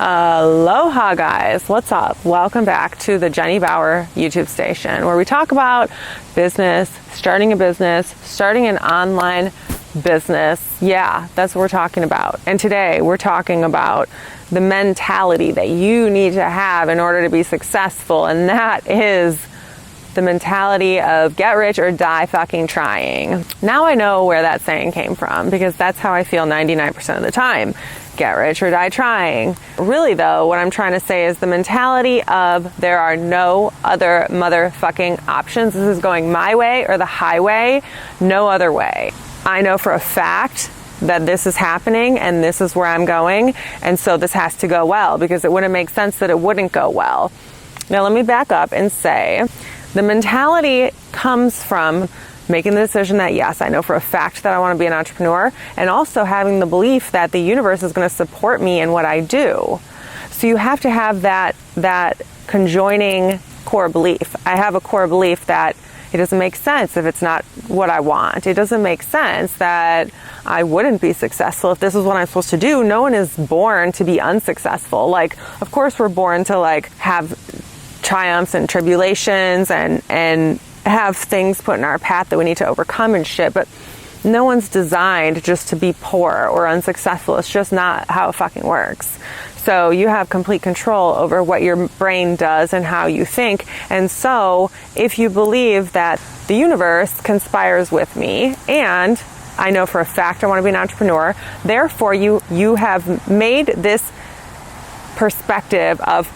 Aloha guys, what's up? Welcome back to the Jenny Bauer YouTube station, where we talk about business, starting an online business. Yeah, that's what we're talking about. And today we're talking about the mentality that you need to have in order to be successful, and that is the mentality of get rich or die fucking trying. Now I know where that saying came from, because that's how I feel 99% of the time. Get rich or die trying. Really though, what I'm trying to say is the mentality of there are no other motherfucking options. This is going my way or the highway, no other way. I know for a fact that this is happening and this is where I'm going, and so this has to go well, because it wouldn't make sense that it wouldn't go well. Now let me back up and say the mentality comes from making the decision that yes, I know for a fact that I want to be an entrepreneur, and also having the belief that the universe is going to support me in what I do. So you have to have that conjoining core belief. I have a core belief that it doesn't make sense if it's not what I want. It doesn't make sense that I wouldn't be successful if this is what I'm supposed to do. No one is born to be unsuccessful. Like, of course we're born to have triumphs and tribulations and have things put in our path that we need to overcome and shit, but no one's designed just to be poor or unsuccessful. It's just not how it fucking works. So you have complete control over what your brain does and how you think. And so if you believe that the universe conspires with me, and I know for a fact I want to be an entrepreneur, therefore you have made this perspective of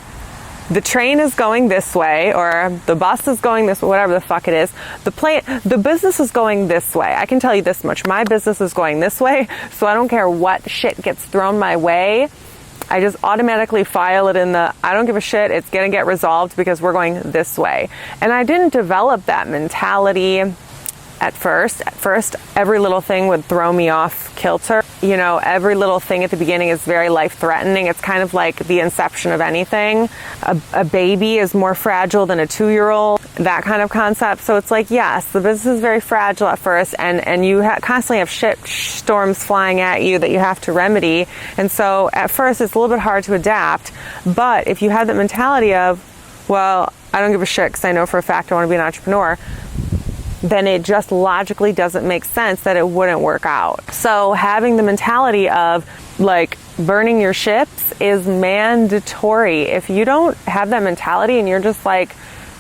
the train is going this way, or the bus is going this way, whatever the fuck it is. The business is going this way. I can tell you this much. My business is going this way, so I don't care what shit gets thrown my way. I just automatically file it in the, I don't give a shit, it's gonna get resolved because we're going this way. And I didn't develop that mentality at first. At first, every little thing would throw me off kilter. You know, every little thing at the beginning is very life-threatening. It's kind of like the inception of anything. A baby is more fragile than a 2-year-old, that kind of concept. So it's like, yes, the business is very fragile at first, and you constantly have shit storms flying at you that you have to remedy. And so at first, it's a little bit hard to adapt. But if you have that mentality of, well, I don't give a shit because I know for a fact I want to be an entrepreneur, then it just logically doesn't make sense that it wouldn't work out. So having the mentality of burning your ships is mandatory. If you don't have that mentality and you're just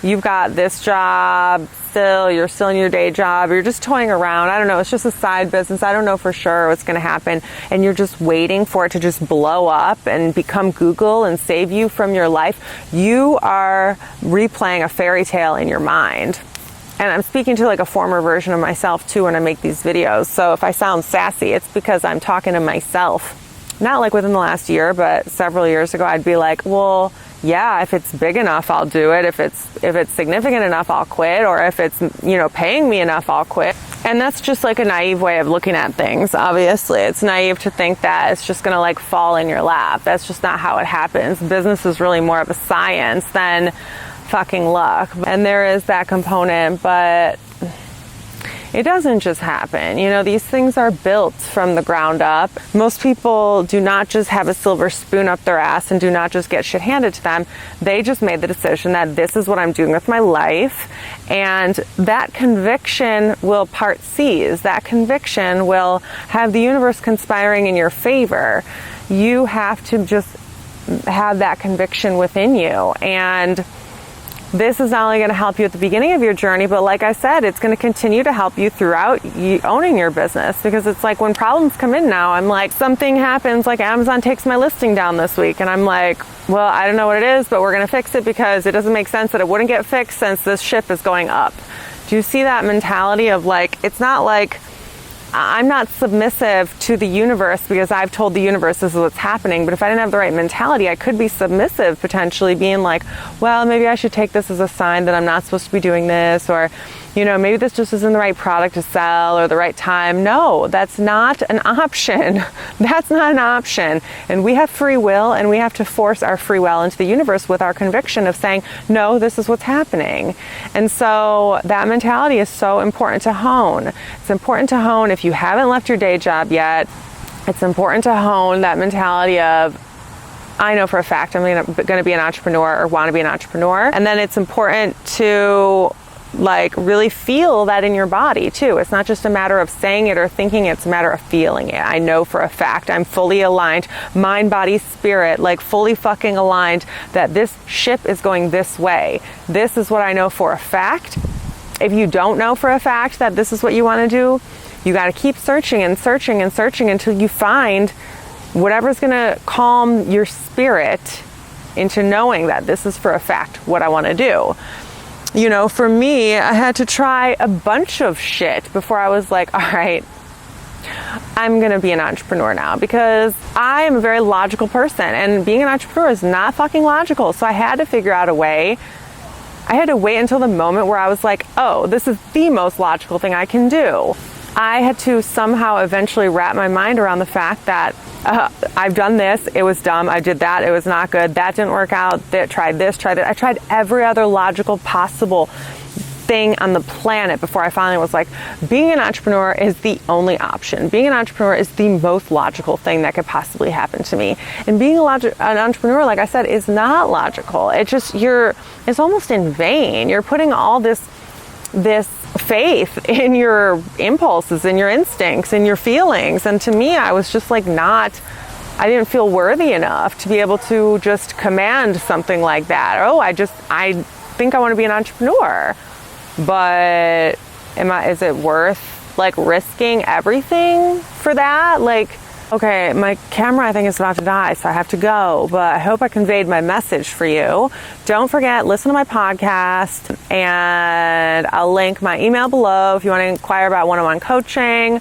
you've got this job you're still in your day job, you're just toying around, I don't know, it's just a side business, I don't know for sure what's going to happen, and you're just waiting for it to just blow up and become Google and save you from your life, you are replaying a fairy tale in your mind. And I'm speaking to a former version of myself too when I make these videos. So if I sound sassy, it's because I'm talking to myself. Not within the last year, but several years ago, I'd be like, well, yeah, if it's big enough, I'll do it. If it's significant enough, I'll quit. Or if it's, paying me enough, I'll quit. And that's just a naive way of looking at things. Obviously, it's naive to think that it's just going to fall in your lap. That's just not how it happens. Business is really more of a science than fucking luck. And there is that component, but it doesn't just happen. These things are built from the ground up. Most people do not just have a silver spoon up their ass and do not just get shit handed to them. They just made the decision that this is what I'm doing with my life. And that conviction will part seize. That conviction will have the universe conspiring in your favor. You have to just have that conviction within you. And this is not only going to help you at the beginning of your journey, but like I said, it's going to continue to help you throughout owning your business, because it's when problems come in now, I'm something happens, Amazon takes my listing down this week, and I'm well, I don't know what it is, but we're going to fix it because it doesn't make sense that it wouldn't get fixed since this ship is going up. Do you see that mentality of it's not I'm not submissive to the universe because I've told the universe this is what's happening. But if I didn't have the right mentality, I could be submissive, potentially being well, maybe I should take this as a sign that I'm not supposed to be doing this, or maybe this just isn't the right product to sell or the right time. No, that's not an option. That's not an option. And we have free will, and we have to force our free will into the universe with our conviction of saying, no, this is what's happening. And so that mentality is so important to hone. It's important to hone if you haven't left your day job yet. It's important to hone that mentality of, I know for a fact I'm going to be an entrepreneur or want to be an entrepreneur. And then it's important to like really feel that in your body too. It's not just a matter of saying it or thinking, it's a matter of feeling it. I know for a fact I'm fully aligned, mind, body, spirit, like fully fucking aligned that this ship is going this way. This is what I know for a fact. If you don't know for a fact that this is what you want to do, you got to keep searching and searching and searching until you find whatever's going to calm your spirit into knowing that this is for a fact what I want to do. You know, for me, I had to try a bunch of shit before I was like, all right, I'm going to be an entrepreneur now, because I am a very logical person and being an entrepreneur is not fucking logical. So I had to figure out a way. I had to wait until the moment where I was like, oh, this is the most logical thing I can do. I had to somehow eventually wrap my mind around the fact that I've done this, it was dumb, I did that, it was not good, that didn't work out, tried this, tried that. I tried every other logical possible thing on the planet before I finally was like, being an entrepreneur is the only option. Being an entrepreneur is the most logical thing that could possibly happen to me. And being an entrepreneur, like I said, is not logical. It's almost in vain. You're putting all this faith in your impulses and your instincts and your feelings. And to me, I was just like I didn't feel worthy enough to be able to just command something like that. Oh, I think I want to be an entrepreneur, but is it worth like risking everything for that? Like, okay, my camera I think is about to die, so I have to go, but I hope I conveyed my message for you. Don't forget, listen to my podcast, and I'll link my email below if you want to inquire about one-on-one coaching.